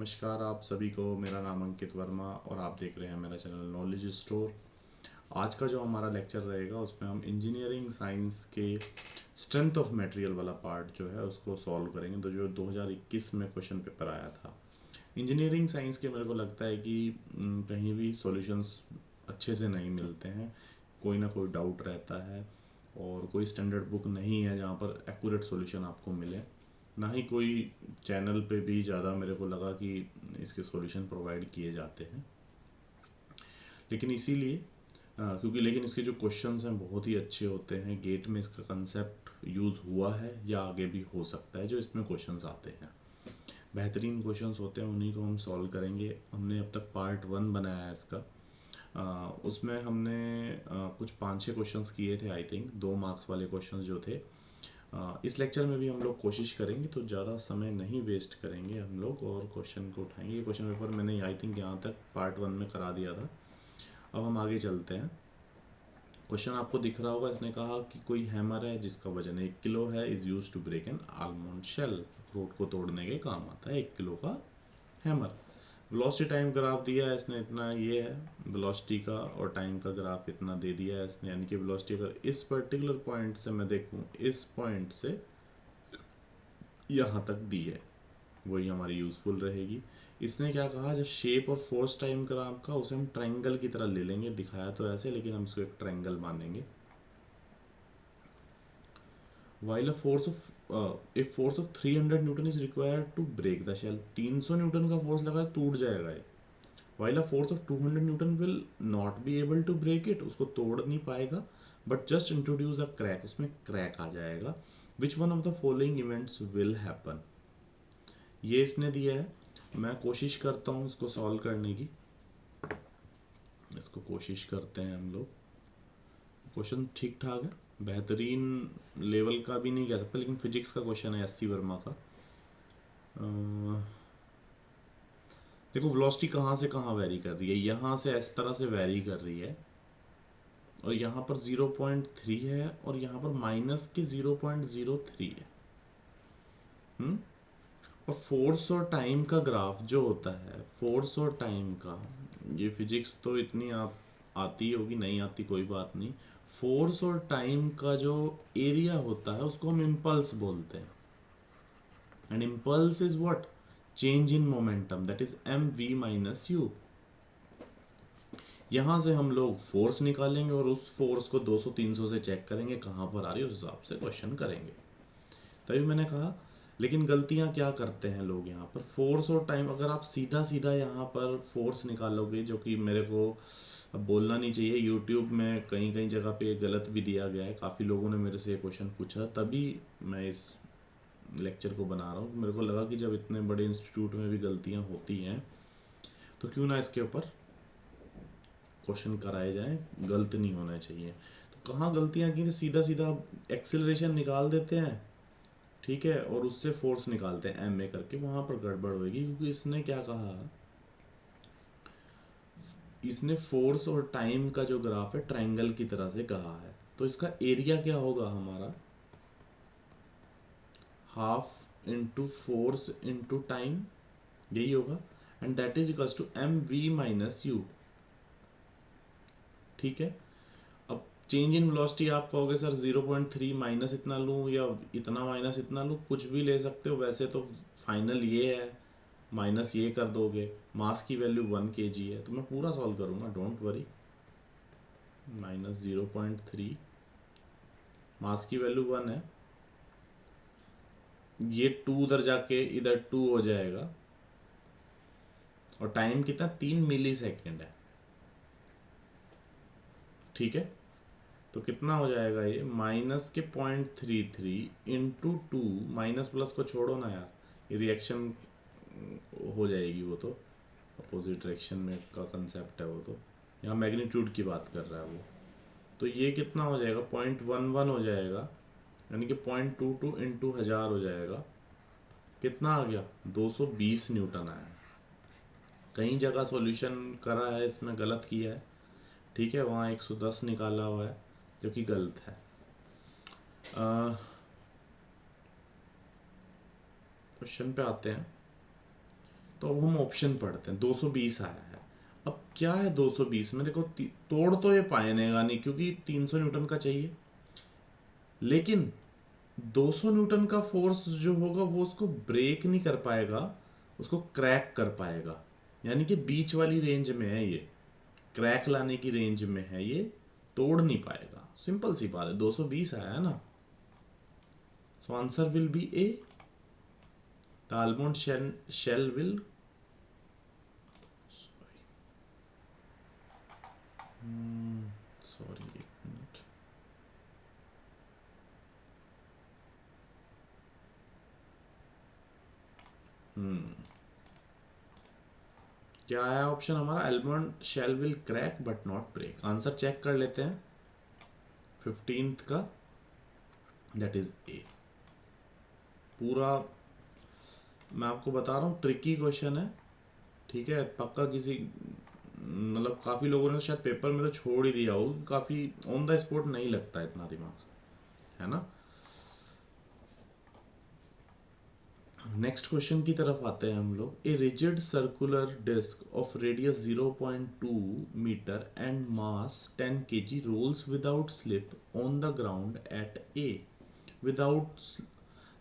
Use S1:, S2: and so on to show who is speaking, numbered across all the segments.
S1: नमस्कार आप सभी को। मेरा नाम अंकित वर्मा और आप देख रहे हैं मेरा चैनल नॉलेज स्टोर। आज का जो हमारा लेक्चर रहेगा उसमें हम इंजीनियरिंग साइंस के स्ट्रेंथ ऑफ मटेरियल वाला पार्ट जो है उसको सॉल्व करेंगे। तो जो 2021 में क्वेश्चन पेपर आया था इंजीनियरिंग साइंस के, मेरे को लगता है कि कहीं भी सॉल्यूशंस अच्छे से नहीं मिलते हैं, कोई ना कोई डाउट रहता है और कोई स्टैंडर्ड बुक नहीं है जहाँ पर एक्यूरेट सॉल्यूशन आपको मिले, ना ही कोई चैनल पे भी ज़्यादा मेरे को लगा कि इसके सॉल्यूशन प्रोवाइड किए जाते हैं। लेकिन इसीलिए क्योंकि लेकिन इसके जो क्वेश्चंस हैं बहुत ही अच्छे होते हैं। गेट में इसका कंसेप्ट यूज़ हुआ है या आगे भी हो सकता है। जो इसमें क्वेश्चंस आते हैं बेहतरीन क्वेश्चंस होते हैं, उन्हीं को हम सॉल्व करेंगे। हमने अब तक पार्ट 1 बनाया है इसका। उसमें हमने कुछ 5-6 क्वेश्चंस किए थे, आई थिंक 2 मार्क्स वाले क्वेश्चंस जो थे। इस लेक्चर में भी हम लोग कोशिश करेंगे, तो ज़्यादा समय नहीं वेस्ट करेंगे हम लोग और क्वेश्चन को उठाएंगे। ये क्वेश्चन पेपर मैंने आई थिंक यहाँ तक पार्ट 1 में करा दिया था। अब हम आगे चलते हैं। क्वेश्चन आपको दिख रहा होगा, इसने कहा कि कोई हैमर है जिसका वजन 1 किलो है, is use to break an almond shell. Fruit को तोड़ने के काम आता है 1 किलो का हैमर। वेलोसिटी टाइम ग्राफ दिया है इसने, इतना ये है वेलोसिटी का, और टाइम का ग्राफ इतना दे दिया है इसने। यानी कि वेलोसिटी अगर इस पर्टिकुलर पॉइंट से मैं देखूँ, इस पॉइंट से यहाँ तक दी है, वही हमारी यूज़फुल रहेगी। इसने क्या कहा, जो शेप और फोर्स टाइम ग्राफ का उसे हम ट्रायंगल की तरह ले लेंगे। दिखाया तो ऐसे, लेकिन हम इसको एक ट्रायंगल मानेंगे। While a force of 300 newton is required to break the shell. 300 newton का फोर्स लगा, टूट जाएगा ये। While a force of 200 newton will not be able to break it, उसको तोड़ नहीं पाएगा, but just introduce a crack, उसमें क्रैक आ जाएगा। Which one of the following events will happen, ये इसने दिया है। मैं कोशिश करता हूँ इसको सॉल्व करने की। इसको कोशिश करते हैं हम लोग। क्वेश्चन ठीक ठाक है, बेहतरीन लेवल का भी नहीं कह सकता, लेकिन फिजिक्स का क्वेश्चन है SC वर्मा का। देखो वेलोसिटी कहाँ से कहाँ वेरी कर रही है, यहाँ से इस तरह से वेरी कर रही है, और यहाँ पर 0.3 है और यहाँ पर माइनस के 0.03 है। और फोर्स और टाइम का ग्राफ जो होता है, फोर्स और टाइम का, ये फिजिक्स तो इतनी आप आती होगी, नहीं आती कोई बात नहीं। फोर्स और टाइम का जो एरिया होता है उसको हम इम्पल्स बोलते हैं। And impulse is what, change in momentum, that is mv minus u। यहाँ से हम लोग फोर्स निकालेंगे और उस फोर्स को 200-300 से चेक करेंगे कहाँ पर आ रही है, उस हिसाब से क्वेश्चन करेंगे। तभी मैंने कहा, लेकिन गलतियां क्या करते हैं लोग यहाँ पर, फोर्स और टाइम, अगर आप सीधा सीधा यहाँ पर फोर्स निकालोगे, जो कि मेरे को अब बोलना नहीं चाहिए, यूट्यूब में कहीं कहीं जगह पे गलत भी दिया गया है। काफ़ी लोगों ने मेरे से ये क्वेश्चन पूछा, तभी मैं इस लेक्चर को बना रहा हूँ। मेरे को लगा कि जब इतने बड़े इंस्टीट्यूट में भी गलतियाँ होती हैं तो क्यों ना इसके ऊपर क्वेश्चन कराए जाएँ, गलत नहीं होना चाहिए। तो कहाँ गलतियाँ की, सीधा सीधा एक्सेलरेशन निकाल देते हैं, ठीक है, और उससे फोर्स निकालते हैं MA करके, वहां पर गड़बड़ होगी। क्योंकि इसने क्या कहा, इसने फोर्स और टाइम का जो ग्राफ है ट्रायंगल की तरह से कहा है, तो इसका एरिया क्या होगा हमारा, half into force into time, यही होगा। And that is equals to mv minus u। ठीक है, अब चेंज इन वेलोसिटी आप कहोगे सर 0.3 माइनस इतना लूँ या इतना माइनस इतना लूँ, कुछ भी ले सकते हो। वैसे तो फाइनल ये है, माइनस ये कर दोगे। मास की वैल्यू 1 kg है, तो मैं पूरा सॉल्व करूँगा, डोंट वरी। माइनस 0.3, मास की वैल्यू 1 है, ये 2 उधर जाके इधर 2 हो जाएगा, और टाइम कितना, 3 मिली सेकेंड है। ठीक है, तो कितना हो जाएगा ये, माइनस के 0.33 इंटू 2, माइनस प्लस को छोड़ो ना यार, ये रिएक्शन हो जाएगी, वो तो अपोजिट डायरेक्शन में का कंसेप्ट है वो तो, यहाँ मैग्नीट्यूड की बात कर रहा है वो। तो ये कितना हो जाएगा, 0.11 हो जाएगा, यानी कि 0.22 इंटू 1000 हो जाएगा। कितना आ गया, 220 न्यूटन आया। कई जगह सॉल्यूशन करा है इसमें गलत किया है, ठीक है, वहाँ 110 निकाला हुआ है जो कि गलत है। क्वेश्चन पे आते हैं। तो अब हम ऑप्शन पढ़ते हैं। 220 आया है। अब क्या है 220 में, देखो तोड़ तो ये पाएगा नहीं क्योंकि 300 न्यूटन का चाहिए, लेकिन 200 न्यूटन का फोर्स जो होगा वो उसको ब्रेक नहीं कर पाएगा, उसको क्रैक कर पाएगा। यानी कि बीच वाली रेंज में है ये, क्रैक लाने की रेंज में है ये, तोड़ नहीं पाएगा। सिंपल सी बात है, 220 आया है ना, so answer will be A. The almond shell will, sorry एक मिनट, क्या आया ऑप्शन हमारा, almond shell will crack but not break. Answer check कर लेते हैं 15th का, दैट इज ए। पूरा मैं आपको बता रहा हूँ ट्रिकी क्वेश्चन है, ठीक है। पक्का किसी मतलब काफ़ी लोगों ने शायद पेपर में तो छोड़ ही दिया हो, काफ़ी ऑन द स्पॉट नहीं लगता इतना दिमाग, है ना। नेक्स्ट क्वेश्चन की तरफ आते हैं हम लोग। A rigid circular disc of radius 0.2 metre and mass 10 kg rolls without slip on the ground at a. Without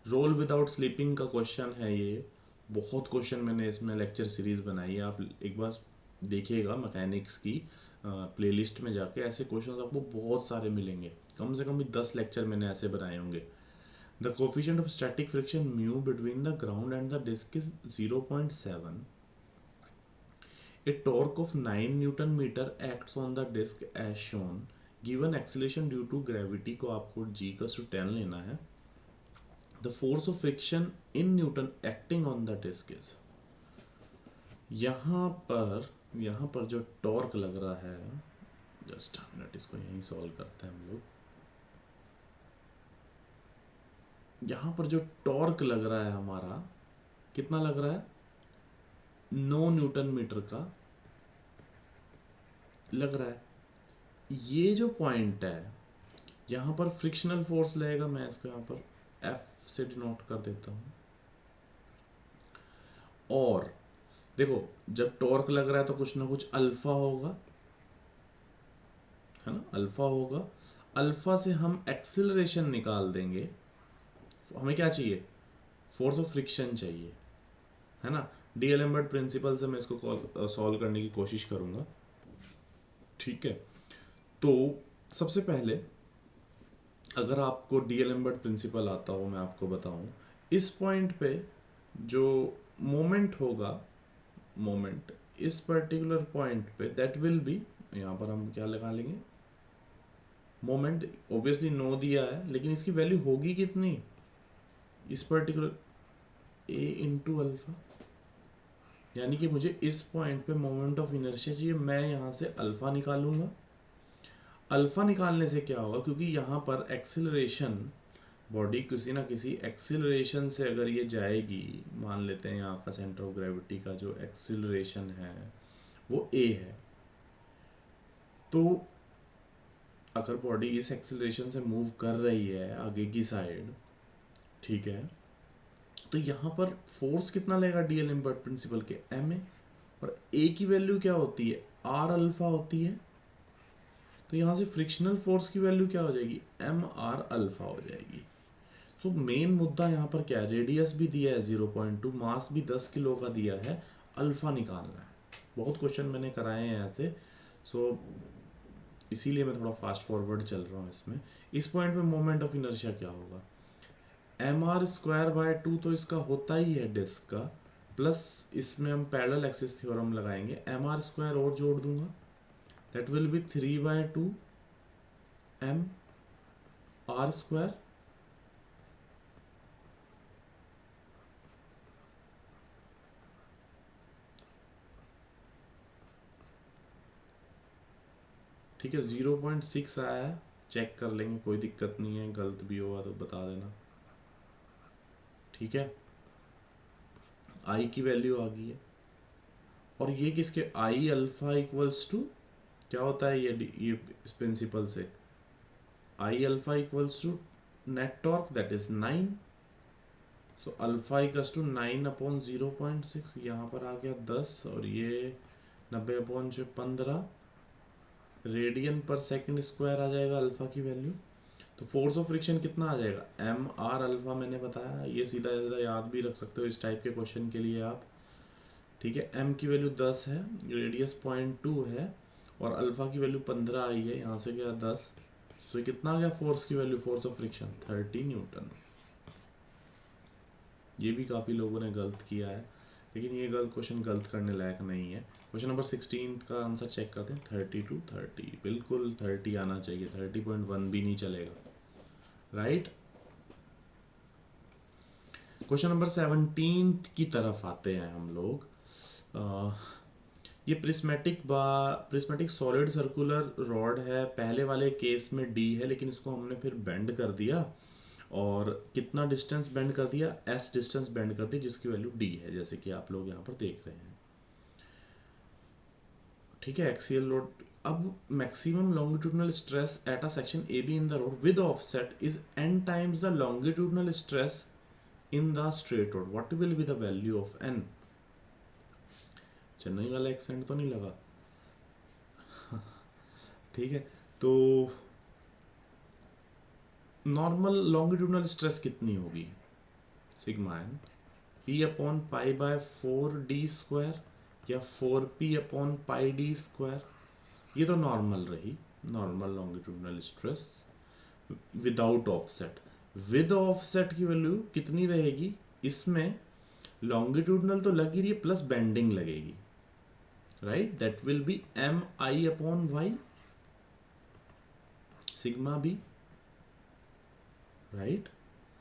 S1: roll without slipping का क्वेश्चन है ये। बहुत क्वेश्चन मैंने इसमें लेक्चर सीरीज बनाई है, आप एक बार देखिएगा मैकेनिक्स की प्लेलिस्ट में जाके, ऐसे क्वेश्चन आपको बहुत सारे मिलेंगे। कम से कम भी 10 लेक्चर मैंने ऐसे बनाए होंगे। The coefficient of static friction mu between the ground and the disc is 0.7। A torque of 9 newton metre acts on the disc as shown. Given acceleration due to gravity को आपको g का 10 लेना है। The force of friction in newton acting on the disc is. यहाँ पर जो torque लग रहा है, जस्ट मिनट इसको यहीं सॉल्व करते हैं हम लोग। यहाँ पर जो टॉर्क लग रहा है हमारा, कितना लग रहा है, 9 न्यूटन मीटर का लग रहा है। ये जो पॉइंट है यहाँ पर फ्रिक्शनल फोर्स लगेगा, मैं इसको यहाँ पर F से डिनोट कर देता हूँ। और देखो जब टॉर्क लग रहा है तो कुछ ना कुछ अल्फा होगा, है ना, अल्फा होगा। अल्फा से हम एक्सिलरेशन निकाल देंगे। हमें क्या चाहिए, फोर्स ऑफ फ्रिक्शन चाहिए, है ना। डीएलएम्बर्ट प्रिंसिपल से मैं इसको सॉल्व करने की कोशिश करूंगा, ठीक है। तो सबसे पहले अगर आपको डीएलएम्बर्ट प्रिंसिपल आता हो, मैं आपको बताऊं, इस पॉइंट पे जो मोमेंट होगा, मोमेंट इस पर्टिकुलर पॉइंट पे दैट विल बी, यहाँ पर हम क्या लगा लेंगे, मोमेंट ऑब्वियसली 9 दिया है, लेकिन इसकी वैल्यू होगी कितनी, इस पर्टिकुलर ए इंटू अल्फा। यानी कि मुझे इस पॉइंट पे मोमेंट ऑफ इनर्शिया चाहिए, मैं यहाँ से अल्फा निकालूंगा। अल्फा निकालने से क्या होगा, क्योंकि यहाँ पर एक्सिलरेशन, बॉडी किसी ना किसी एक्सिलरेशन से अगर ये जाएगी, मान लेते हैं यहाँ का सेंटर ऑफ ग्रेविटी का जो एक्सिलरेशन है वो ए है, तो अगर बॉडी इस एक्सिलरेशन से मूव कर रही है आगे की साइड, ठीक है, तो यहाँ पर फोर्स कितना लगेगा डीएलएम्बर्ट प्रिंसिपल के, एम ए, और ए की वैल्यू क्या होती है, आर अल्फा होती है। तो यहाँ से फ्रिक्शनल फोर्स की वैल्यू क्या हो जाएगी, एम आर अल्फा हो जाएगी। सो मेन मुद्दा यहाँ पर क्या है, रेडियस भी दिया है 0.2, मास भी 10 किलो का दिया है, अल्फा निकालना है। बहुत क्वेश्चन मैंने कराए हैं ऐसे, सो इसीलिए मैं थोड़ा फास्ट फॉरवर्ड चल रहा हूँ इसमें। इस पॉइंट पे मोमेंट ऑफ इनर्शिया क्या होगा, mr²/2 तो इसका होता ही है डिस्क का, प्लस इसमें हम पैरेलल एक्सिस थ्योरम लगाएंगे, mr² और जोड़ दूंगा, दैट विल बी 3/2 mr²। ठीक है, 0.6 आया है, चेक कर लेंगे, कोई दिक्कत नहीं है, गलत भी होगा तो बता देना, ठीक है। आई की वैल्यू आ गई है, और ये किसके, आई अल्फा इक्वल्स टू क्या होता है, ये इस प्रिंसिपल से I alpha equals to net torque that is 9, so alpha equals to 9/0.6, यहाँ पर आ गया 10 और ये 90/15 रेडियन पर सेकंड स्क्वायर आ जाएगा अल्फा की वैल्यू। तो फोर्स ऑफ फ्रिक्शन कितना आ जाएगा, एम आर अल्फा मैंने बताया, ये सीधा सीधा याद भी रख सकते हो इस टाइप के क्वेश्चन के लिए आप। ठीक है, एम की वैल्यू 10 है, रेडियस 0.2 है और अल्फा की वैल्यू 15 आई है, यहाँ से गया 10। सो कितना आ गया फोर्स की value, force of friction 30 Newton. ये भी काफ़ी लोगों ने गलत किया है, लेकिन ये गलत क्वेश्चन गलत करने लायक नहीं है। क्वेश्चन नंबर 16 का आंसर चेक करते हैं। 30 to 30, बिल्कुल 30 आना चाहिए, 30.1 भी नहीं चलेगा, राइट। क्वेश्चन नंबर 17 की तरफ आते हैं हम लोग। ये प्रिस्मेटिक सॉलिड सर्कुलर रॉड है, पहले वाले केस में डी है, लेकिन इसको हमने फिर बेंड कर दिया और कितना डिस्टेंस बेंड कर दिया, एस डिस्टेंस बेंड कर दी, जिसकी वैल्यू डी है, जैसे कि आप लोग यहाँ पर देख रहे हैं। ठीक है, एक्सियल लोड। अब maximum longitudinal stress at a section A be in the road with offset is n times the longitudinal stress in the straight road, what will be the value of n। Chennai वाला accent तो नहीं लगा? ठीक है, तो normal longitudinal stress कितनी होगी, sigma N P/π/4d² या 4P/πd²। ये तो नॉर्मल रही, normal longitudinal stress without offset. With offset की वैल्यू कितनी रहेगी, इसमें लॉन्गिट्यूडनल तो लगी रही है प्लस बेंडिंग लगेगी, right, that will be MI/y sigma B, right.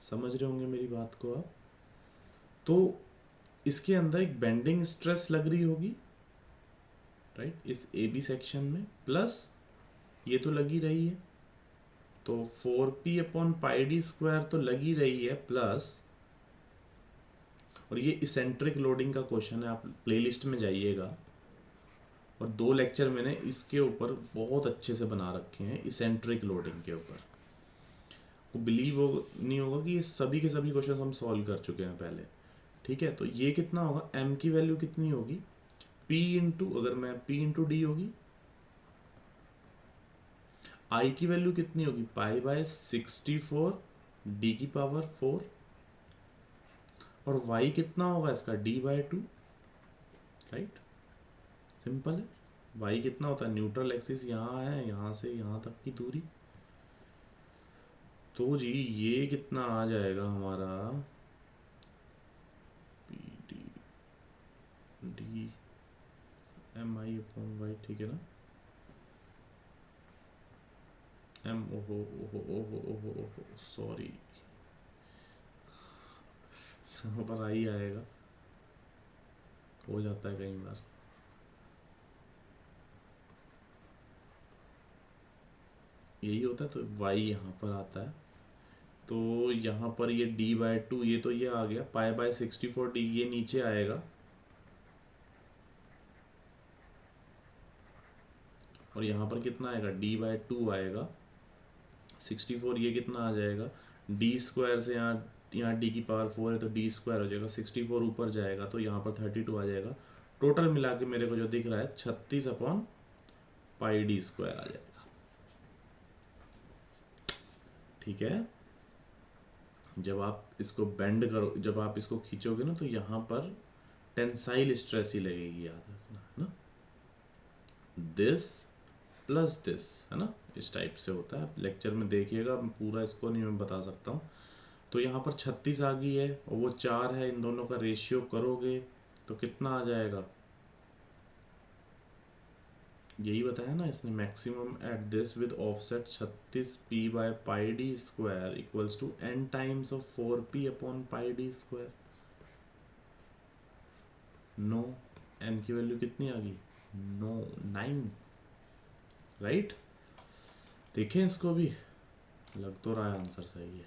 S1: समझ रहे होंगे मेरी बात को आप। तो इसके अंदर एक बेंडिंग स्ट्रेस लग रही होगी, राइट, इस ए बी सेक्शन में, प्लस ये तो लगी रही है, तो 4P/πd² तो लगी रही है, प्लस और ये इसेंट्रिक लोडिंग का क्वेश्चन है, आप प्लेलिस्ट में जाइएगा और 2 लेक्चर मैंने इसके ऊपर बहुत अच्छे से बना रखे हैं, इसेंट्रिक लोडिंग के ऊपर। तो बिलीव नहीं होगा कि ये सभी के सभी क्वेश्चन हम सॉल्व कर चुके हैं पहले। ठीक है, तो ये कितना होगा, m की वैल्यू कितनी होगी, p इंटू, अगर मैं p इंटू डी होगी, i की वैल्यू कितनी होगी, π/64 d⁴, और y कितना होगा इसका, d/2, राइट। सिंपल है, y कितना होता है, न्यूट्रल एक्सिस यहाँ है, यहाँ से यहाँ तक की दूरी, तो जी ये कितना आ जाएगा हमारा, DMI/y, ठीक है ना, m, ओहो ओहो ओहो ओहो ओहो सॉरी, यहाँ पर आई आएगा, हो जाता है कई बार। यही होता है, तो y यहाँ पर आता है, तो यहाँ पर ये d/2, ये तो ये आ गया, π/64 d, ये नीचे आएगा और यहाँ पर कितना आएगा, d/2 आएगा, 64 ये कितना आ जाएगा, d² से यहाँ d⁴ है तो d² हो जाएगा, 64 ऊपर जाएगा तो यहाँ पर 32 आ जाएगा, टोटल मिला के मेरे को जो दिख रहा है 36/πd² आ जाएगा। ठीक है, जब आप इसको बेंड करो, जब आप इसको खींचोगे ना, तो यहाँ पर टेंसाइल स्ट्रेस ही लगेगी, याद रखना है ना, दिस प्लस दिस, है ना, इस टाइप से होता है। लेक्चर में देखिएगा, पूरा इसको नहीं मैं बता सकता हूँ। तो यहाँ पर 36 आ गई है और वो 4 है, इन दोनों का रेशियो करोगे तो कितना आ जाएगा, यही बताया ना इसने, maximum at this with offset 36P/πd² equals to n times of 4P/πd²। No, n की वैल्यू कितनी आ गई, नो 9, राइट। देखें इसको भी, लग तो रहा है आंसर सही है,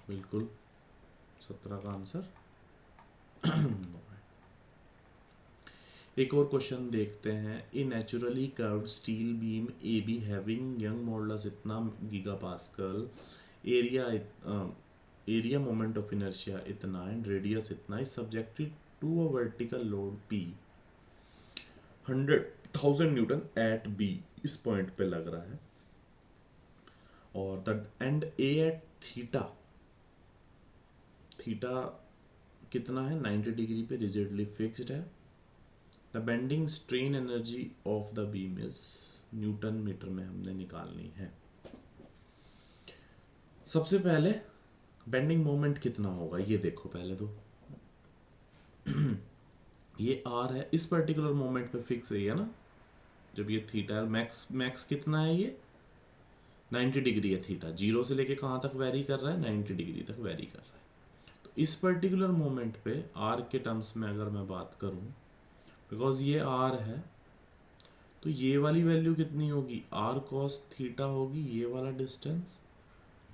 S1: बिल्कुल 17 का आंसर नो है। एक और क्वेश्चन देखते हैं। A naturally curved steel beam A B having Young modulus इतना giga pascal, area area moment of inertia इतना एंड रेडियस इतना is subjected to a vertical load P 100,000 newton at B, इस point पे लग रहा है, और the end A at theta, theta कितना है 90 डिग्री पे रिजिडली फिक्स्ड है। The bending strain energy of the beam is newton metre में हमने निकालनी है। सबसे पहले बेंडिंग मोमेंट कितना होगा ये देखो पहले तो। ये R है, इस पर्टिकुलर मोमेंट पे फिक्स है ना, जब ये थीटा है, मैक्स कितना है, ये 90 डिग्री है थीटा, जीरो से लेके कहाँ तक वेरी कर रहा है, 90 डिग्री तक वेरी कर रहा है। तो इस पर्टिकुलर मोमेंट पे R के टर्म्स में अगर मैं बात करूँ, बिकॉज ये R है, तो ये वाली वैल्यू कितनी होगी, R cos थीटा होगी, ये वाला डिस्टेंस,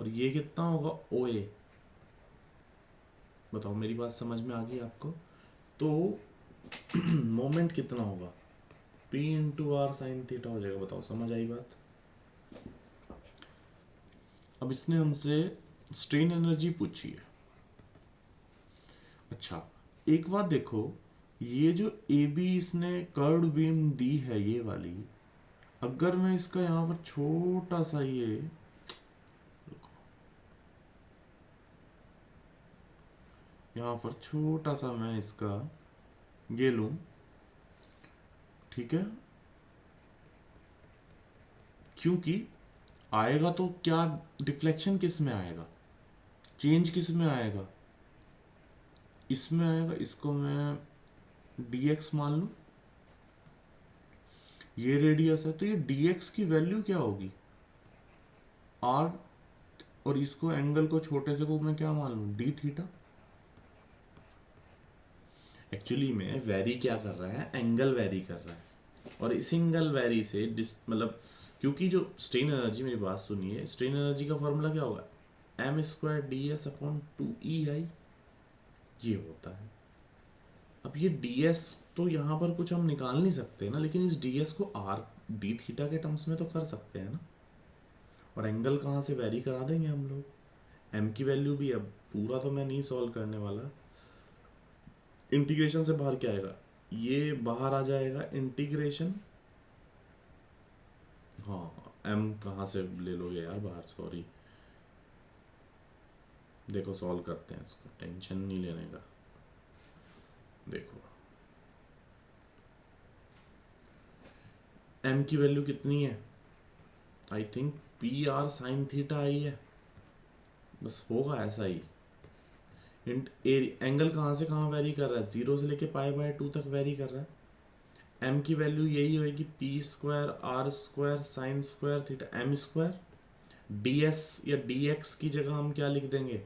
S1: और ये कितना होगा OA। बताओ मेरी बात समझ में आ गई आपको। तो मोमेंट कितना होगा, P into R sine theta हो जाएगा। बताओ समझ आई बात। अब इसने हमसे स्ट्रेन एनर्जी पूछी है। अच्छा एक बात देखो, ये जो ए बी इसने कर्व्ड बीम दी है ये वाली, अगर मैं इसका यहाँ पर छोटा सा ये यहाँ पर छोटा सा मैं इसका ये लूं, ठीक है, क्योंकि आएगा तो क्या डिफ्लेक्शन किस में आएगा, चेंज किस में आएगा, इसमें आएगा। इसको मैं dx मान लूं, ये रेडियस है, तो ये dx की वैल्यू क्या होगी r, और इसको एंगल को छोटे से को मैं क्या मान लूं, d थीटा। एक्चुअली में वेरी क्या कर रहा है, एंगल वेरी कर रहा है, और इस एंगल वेरी से मतलब क्योंकि जो स्ट्रेन एनर्जी, मेरी बात सुनिए, स्ट्रेन एनर्जी का फॉर्मूला क्या होगा, m²ds/2EI, ये होता है। अब ये ds तो यहाँ पर कुछ हम निकाल नहीं सकते ना, लेकिन इस ds को r d थीटा के टर्म्स में तो कर सकते हैं ना, और एंगल कहाँ से वेरी करा देंगे हम लोग, m की वैल्यू भी, अब पूरा तो मैं नहीं सॉल्व करने वाला, इंटीग्रेशन से बाहर क्या आएगा, ये बाहर आ जाएगा इंटीग्रेशन, हाँ m कहाँ से ले लोगे यार बाहर, सॉरी, देखो सॉल्व करते हैं इसको, टेंशन नहीं लेने का। देखो m की वैल्यू कितनी है, I think p r sine theta i है, बस होगा ऐसा ही। एंगल कहाँ से कहाँ वेरी कर रहा है, 0 से लेके π/2 तक वेरी कर रहा है। m की वैल्यू यही होगी p² r² sin² theta m²। ds या dx की जगह हम क्या लिख देंगे,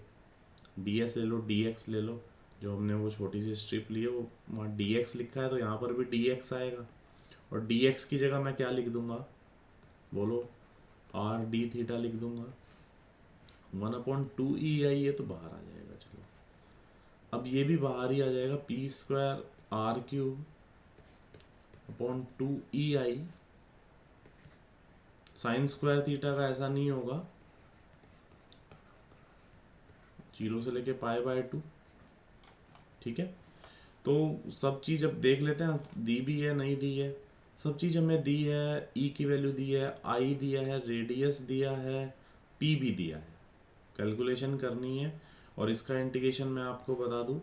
S1: ds ले लो, dx ले लो, जो हमने वो छोटी सी स्ट्रिप ली है वो वहाँ dx लिखा है, तो यहाँ पर भी dx आएगा, और dx की जगह मैं क्या लिख दूंगा, बोलो, r d थीटा लिख दूंगा, 1/2EI, ये तो बाहर आ जाएगा। चलो अब ये भी बाहर ही आ जाएगा, p²r³/2EI sin² थीटा का ऐसा नहीं होगा, 0 से लेके π/2, ठीक है। तो सब चीज़ अब देख लेते हैं, दी भी है नहीं दी है, सब चीज़ हमें दी है, ई की वैल्यू दी है, आई दिया है, रेडियस दिया है, पी भी दिया है, कैलकुलेशन करनी है, और इसका इंटीग्रेशन मैं आपको बता दूं,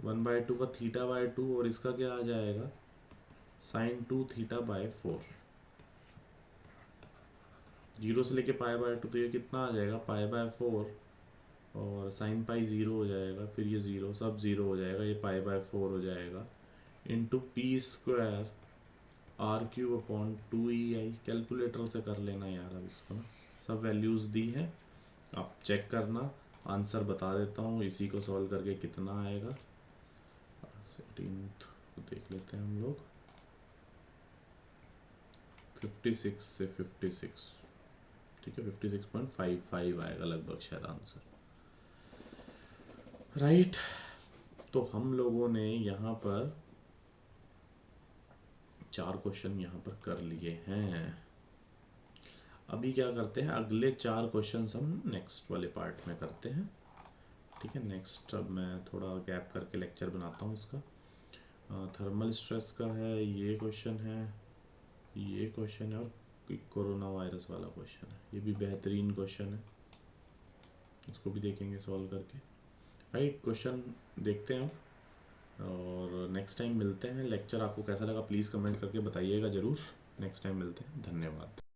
S1: 1/2 का θ/2, और इसका क्या आ जाएगा sin2 θ/4, 0 से लेके π/2, तो ये कितना आ जाएगा π/4, और sin पाई 0 हो जाएगा, फिर ये 0 सब 0 हो जाएगा, ये π/4 हो जाएगा, इंटू p²r³/2EI। कैलकुलेटर से कर लेना यार, अब इसको ना सब वैल्यूज़ दी हैं, आप चेक करना, आंसर बता देता हूँ, इसी को सॉल्व करके कितना आएगा, 17th को देख लेते हैं हम लोग, 56 से 56, ठीक है, 56.55 आएगा लगभग शायद आंसर, राइट। तो हम लोगों ने यहाँ पर 4 क्वेश्चन यहाँ पर कर लिए हैं। अभी क्या करते हैं, अगले 4 क्वेश्चन हम नेक्स्ट वाले पार्ट में करते हैं। ठीक है, नेक्स्ट अब मैं थोड़ा गैप करके लेक्चर बनाता हूँ इसका। थर्मल स्ट्रेस का है, ये क्वेश्चन है, ये क्वेश्चन है, और कोरोना वायरस वाला क्वेश्चन है। ये भी बेहतरीन क्वेश्चन है, इसको भी देखेंगे सॉल्व करके। राइट, क्वेश्चन देखते हैं हम और नेक्स्ट टाइम मिलते हैं। लेक्चर आपको कैसा लगा प्लीज़ कमेंट करके बताइएगा ज़रूर। नेक्स्ट टाइम मिलते हैं, धन्यवाद।